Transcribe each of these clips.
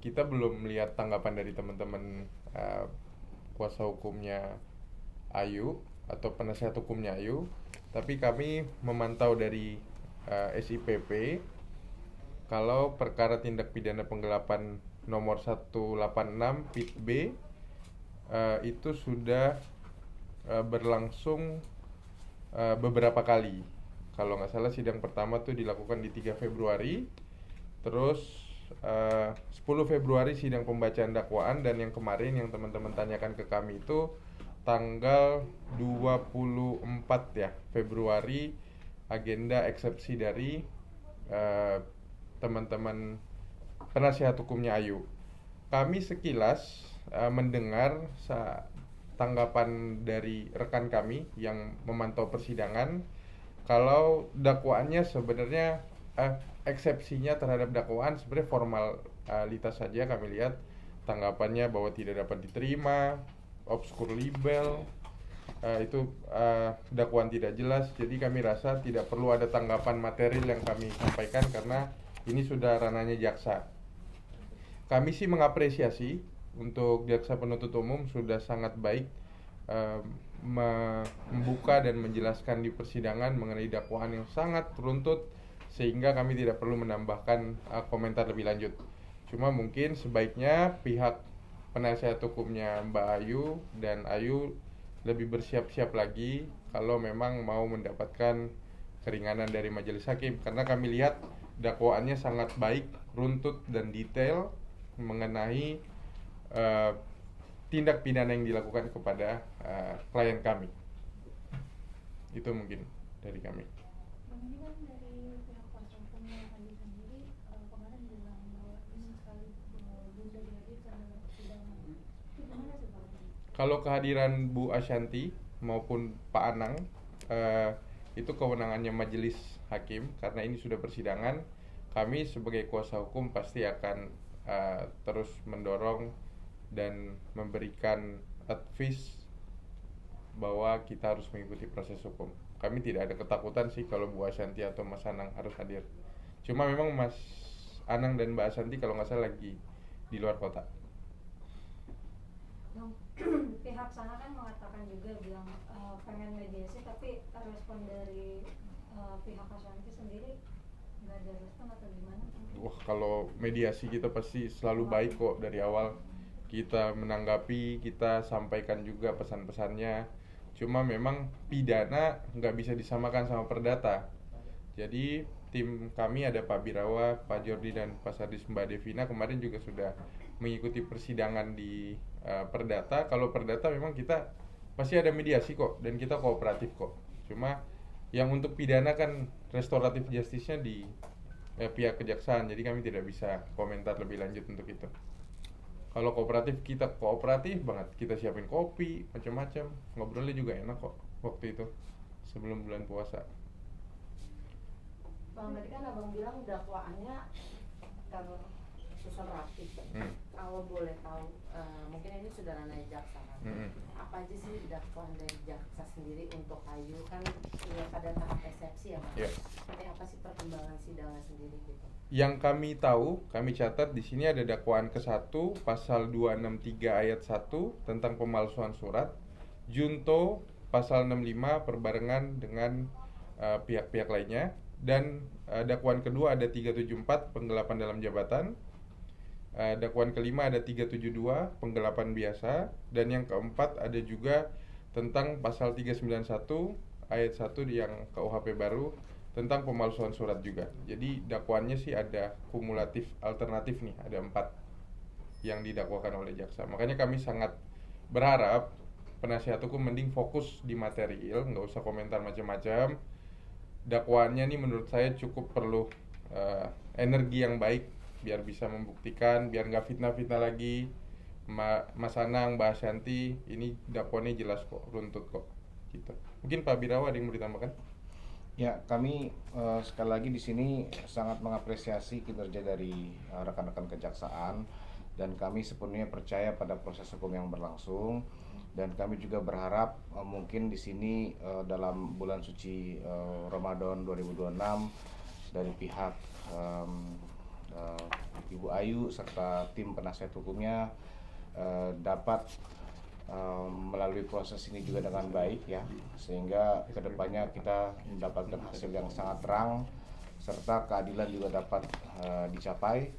Kita belum melihat tanggapan dari teman-teman kuasa hukumnya Ayu atau penasihat hukumnya Ayu, tapi kami memantau dari SIPP kalau perkara tindak pidana penggelapan nomor 186 PIT B itu sudah berlangsung beberapa kali. Kalau nggak salah sidang pertama tuh dilakukan di 3 Februari, terus 10 Februari sidang pembacaan dakwaan, dan yang kemarin yang teman-teman tanyakan ke kami itu tanggal 24 ya Februari, agenda eksepsi dari teman-teman penasihat hukumnya Ayu. Kami sekilas mendengar tanggapan dari rekan kami yang memantau persidangan kalau dakwaannya sebenarnya eksepsinya terhadap dakwaan sebenarnya formalitas saja. Kami lihat tanggapannya bahwa tidak dapat diterima, obskur libel, itu dakwaan tidak jelas. Jadi kami rasa tidak perlu ada tanggapan material yang kami sampaikan karena ini sudah ranahnya jaksa. Kami sih mengapresiasi untuk jaksa penuntut umum sudah sangat baik membuka dan menjelaskan di persidangan mengenai dakwaan yang sangat runtut, sehingga kami tidak perlu menambahkan komentar lebih lanjut. Cuma mungkin sebaiknya pihak penasihat hukumnya Mbak Ayu dan Ayu lebih bersiap-siap lagi kalau memang mau mendapatkan keringanan dari majelis hakim, karena kami lihat dakwaannya sangat baik, runtut dan detail mengenai tindak pidana yang dilakukan kepada klien kami. Itu mungkin dari kami. Ini kan dari pihak kuasa hukumnya Fadli sendiri kemarin bilang bahwa ingin sekali Bunda dihadirkan dalam persidangan. Itu gimana sih Pak? Kalau kehadiran Bu Ashanti maupun Pak Anang itu kewenangannya majelis hakim, karena ini sudah persidangan. Kami sebagai kuasa hukum pasti akan terus mendorong dan memberikan advice bahwa kita harus mengikuti proses hukum. Kami tidak ada ketakutan sih kalau Bu Ashanti atau Mas Anang harus hadir. Cuma memang Mas Anang dan Mbak Ashanti kalau nggak salah lagi di luar kota. Pihak sana kan mengatakan juga bilang pengen mediasi, tapi respon dari pihak Ashanti sendiri nggak ada respon atau gimana? Wah, kalau mediasi kita pasti selalu baik kok dari awal. Kita menanggapi, kita sampaikan juga pesan-pesannya. Cuma memang pidana nggak bisa disamakan sama perdata. Jadi tim kami ada Pak Birawa, Pak Jordi, dan Pak Sadis Mbak Devina kemarin juga sudah mengikuti persidangan di perdata. Kalau perdata memang kita pasti ada mediasi kok, dan kita kooperatif kok. Cuma yang untuk pidana kan restoratif justice-nya di pihak kejaksaan, jadi kami tidak bisa komentar lebih lanjut untuk itu. Kalau kooperatif kita kooperatif banget, kita siapin kopi macam-macam, ngobrolnya juga enak kok waktu itu sebelum bulan puasa. Bang, tadi kan abang bilang dakwaannya tersusun rapi. Kalau boleh tahu, mungkin ini sudah ranah jaksa kan? Apa aja sih dakwaan dari jaksa sendiri untuk Ayu, kan ya pada tahap eksepsi ya Mas? Yeah. Seperti apa sih perkembangan sidangnya sendiri gitu? Yang kami tahu, kami catat di sini ada dakwaan ke-1 pasal 263 ayat 1 tentang pemalsuan surat, junto pasal 65 perbarengan dengan pihak-pihak lainnya, dan dakwaan kedua ada 374 penggelapan dalam jabatan, dakwaan kelima ada 372 penggelapan biasa, dan yang keempat ada juga tentang pasal 391 ayat 1 yang KUHP baru tentang pemalsuan surat juga. Jadi dakwaannya sih ada kumulatif alternatif nih, ada 4 yang didakwakan oleh jaksa. Makanya kami sangat berharap penasihat hukum mending fokus di material, nggak usah komentar macam-macam. Dakwaannya nih menurut saya cukup perlu energi yang baik biar bisa membuktikan, biar nggak fitnah-fitnah lagi. Mas Anang, Mbak Ashanti, ini dakwaannya jelas kok, runtut kok gitu. Mungkin Pak Birawa ada yang mau ditambahkan? Ya, kami sekali lagi di sini sangat mengapresiasi kinerja dari rekan-rekan kejaksaan, dan kami sepenuhnya percaya pada proses hukum yang berlangsung, dan kami juga berharap mungkin di sini dalam bulan suci Ramadan 2026 dari pihak Ibu Ayu serta tim penasihat hukumnya dapat melalui proses ini juga dengan baik ya, sehingga kedepannya kita mendapatkan hasil yang sangat terang serta keadilan juga dapat dicapai.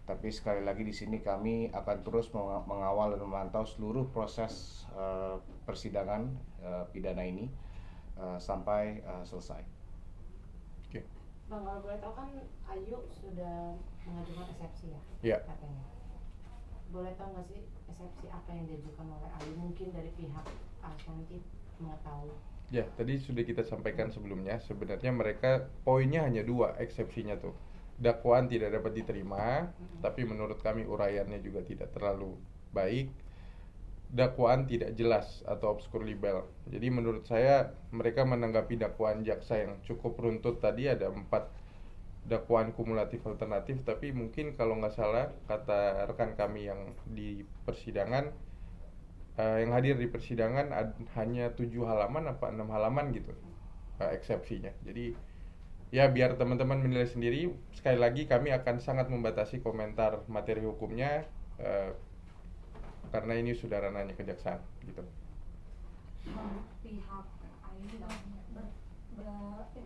Tapi sekali lagi di sini kami akan terus mengawal dan memantau seluruh proses persidangan pidana ini sampai selesai. Oke. Bang, kalau boleh tahu kan Ayu sudah mengajukan eksepsi ya? Iya. Katanya. Boleh tahu nggak sih eksepsi apa yang diajukan oleh Ayu? Mungkin dari pihak Ashanti mengetahui. Ya, tadi sudah kita sampaikan sebelumnya, sebenarnya mereka poinnya hanya 2 eksepsinya tuh. Dakwaan tidak dapat diterima, tapi menurut kami uraiannya juga tidak terlalu baik. Dakwaan tidak jelas atau obscur libel. Jadi menurut saya mereka menanggapi dakwaan jaksa yang cukup runtut tadi, ada 4 dakwaan kumulatif alternatif, tapi mungkin kalau nggak salah kata rekan kami yang di persidangan, yang hadir di persidangan hanya 7 halaman apa 6 halaman gitu eksepsinya. Jadi ya biar teman-teman menilai sendiri. Sekali lagi kami akan sangat membatasi komentar materi hukumnya karena ini sudah ranahnya kejaksaan gitu. Pihak Ayu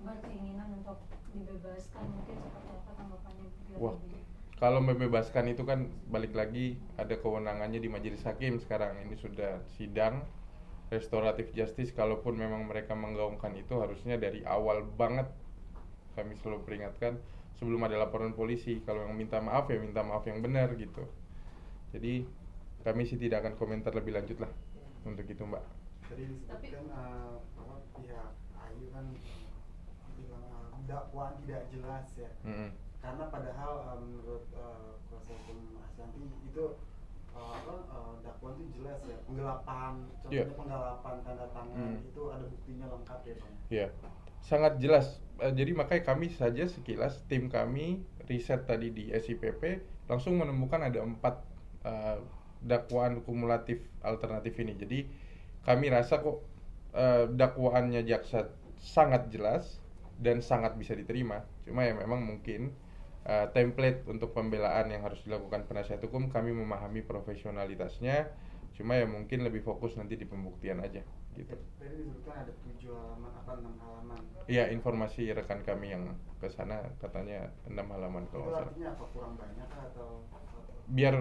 berkeinginan untuk dibebaskan, mungkin seperti apa tanggapannya? Wah, kalau membebaskan itu kan balik lagi ada kewenangannya di majelis hakim sekarang. Ini sudah sidang restoratif justice. Kalaupun memang mereka menggaungkan itu, harusnya dari awal banget kami selalu peringatkan sebelum ada laporan polisi, kalau yang minta maaf ya minta maaf yang benar gitu. Jadi kami sih tidak akan komentar lebih lanjut lah untuk itu, Mbak. Tadi disebutkan pihak Ayu kan bilang dakwaan tidak jelas ya. Karena padahal menurut kuasa hukum Ashanti itu dakwaan itu jelas ya, penggelapan, contohnya penggelapan tanda tangan itu ada buktinya lengkap ya, Bang. Iya. Sangat jelas. Jadi makanya kami saja sekilas tim kami riset tadi di SIPP langsung menemukan ada 4 dakwaan kumulatif alternatif ini. Jadi kami rasa kok dakwaannya jaksa sangat jelas dan sangat bisa diterima. Cuma ya memang mungkin template untuk pembelaan yang harus dilakukan penasihat hukum kami memahami profesionalitasnya. Cuma ya mungkin lebih fokus nanti di pembuktian aja gitu. Tadi disebutkan ada 7 halaman apa 6 halaman. Iya, informasi rekan kami yang ke sana katanya 6 halaman kalau Itu nggak salah. artinya apa, kurang banyak atau Biar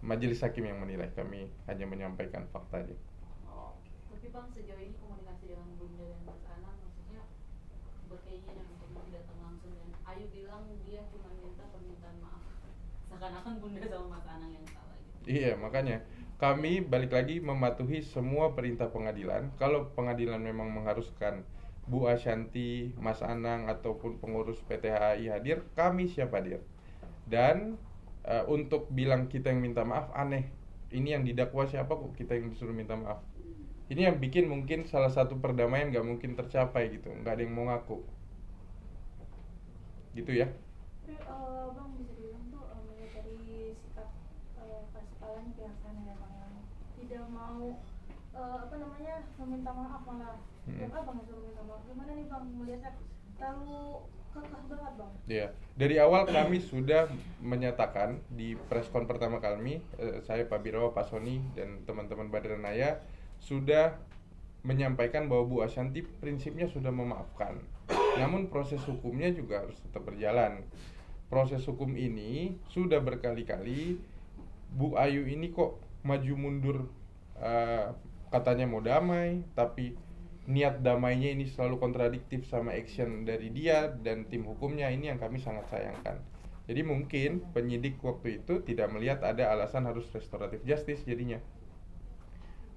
majelis hakim yang menilai, kami hanya menyampaikan fakta aja. Tapi Bang, sejauh ini komunikasi dengan Bunda dan Mas Anang maksudnya berkeinginan untuk datang langsung, dan Ayu bilang dia cuma minta permintaan maaf. Seakan-akan Bunda sama Mas Anang yang salah gitu. Iya, makanya kami balik lagi mematuhi semua perintah pengadilan. Kalau pengadilan memang mengharuskan Bu Ashanti, Mas Anang ataupun pengurus PTHI hadir, kami siap hadir. Dan untuk bilang kita yang minta maaf aneh. Ini yang didakwa siapa kok kita yang disuruh minta maaf. Ini yang bikin mungkin salah satu perdamaian gak mungkin tercapai gitu. Gak ada yang mau ngaku. Gitu ya. Tapi Bang, bisa dibilang tuh melihat dari sikap kepala pihak sana ya Bang, yang tidak mau meminta maaf malah tiap Abang yang suruh minta maaf. Gimana nih Bang melihatnya, terlalu kekeh banget Bang? Iya, dari awal kami sudah menyatakan di preskon pertama kami, saya Pak Birawa, Pak Sony dan teman-teman Badranaya sudah menyampaikan bahwa Bu Ashanti prinsipnya sudah memaafkan. Namun proses hukumnya juga harus tetap berjalan. Proses hukum ini sudah berkali-kali Bu Ayu ini kok maju mundur, katanya mau damai, tapi niat damainya ini selalu kontradiktif sama action dari dia dan tim hukumnya. Ini yang kami sangat sayangkan. Jadi mungkin penyidik waktu itu tidak melihat ada alasan harus restoratif justice jadinya.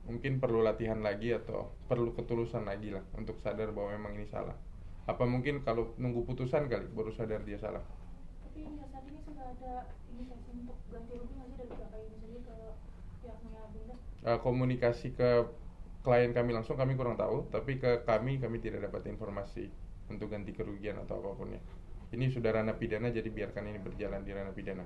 Mungkin perlu latihan lagi atau perlu ketulusan lagi lah untuk sadar bahwa memang ini salah. Apa mungkin kalau nunggu putusan kali baru sadar dia salah. Tapi hingga saat ini sudah ada inisiasi untuk ganti rugi nggak sih dari pihak ini sendiri ke pihaknya Bunda? Komunikasi ke klien kami langsung kami kurang tahu, tapi ke kami tidak dapat informasi untuk ganti kerugian atau apapun ya. Ini sudah ranah pidana, jadi biarkan ini berjalan di ranah pidana.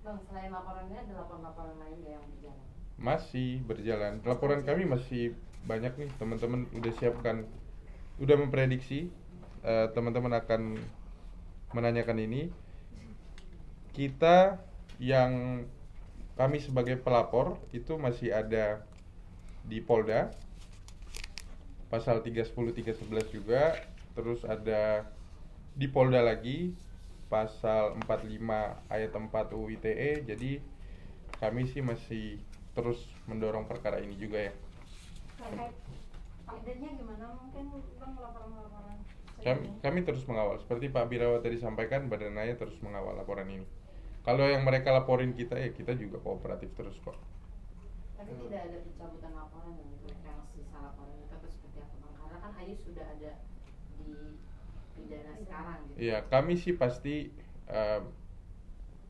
Bang, selain laporannya ada laporan lain yang berjalan? Masih berjalan. Laporan kami masih banyak nih, teman-teman udah siapkan, udah memprediksi teman-teman akan menanyakan ini. kita yang kami sebagai pelapor itu masih ada di Polda pasal 310 311 juga, terus ada di Polda lagi pasal 45 ayat 4 UU ITE. Jadi kami sih masih terus mendorong perkara ini juga ya. Terkait update-nya gimana, mungkin bang laporan-laporan Kami terus mengawal, seperti Pak Birawa tadi sampaikan, Badan Naya terus mengawal laporan ini. Kalau yang mereka laporin kita ya kita juga kooperatif terus kok. Tapi tidak ada pencabutan laporan untuk yang sisa laporan itu atau seperti apa bang? Karena kan Ayu sudah ada di pidana sekarang gitu. Iya, kami sih pasti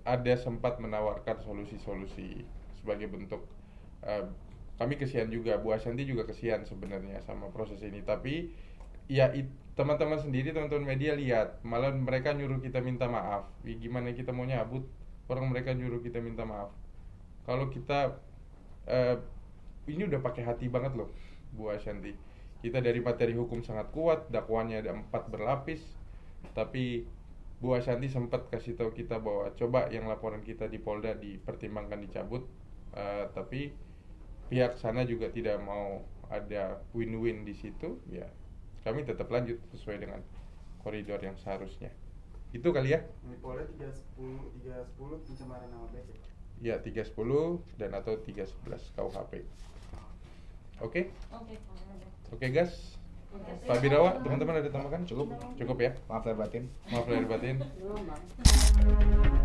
ada sempat menawarkan solusi-solusi sebagai bentuk kami kesian juga, Bu Ashanti juga kesian sebenarnya sama proses ini. Tapi ya teman-teman sendiri, teman-teman media lihat, malah mereka nyuruh kita minta maaf. Gimana kita mau nyabut orang mereka nyuruh kita minta maaf? Kalau kita ini udah pakai hati banget loh, Bu Ashanti. Kita dari materi hukum sangat kuat, dakwaannya ada 4 berlapis, tapi Bu Ashanti sempat kasih tahu kita bahwa coba yang laporan kita di Polda dipertimbangkan dicabut, tapi pihak sana juga tidak mau ada win-win di situ, ya kami tetap lanjut sesuai dengan koridor yang seharusnya. Itu kali ya. Ini Polda 310 pencemaran nama baik Ya ya. 310 dan atau 311 KUHP. Oke? Oke guys. Pak Birawa, teman-teman ada tambahan? Cukup ya? Maaf lahir batin. Maaf lahir batin. Belum bang.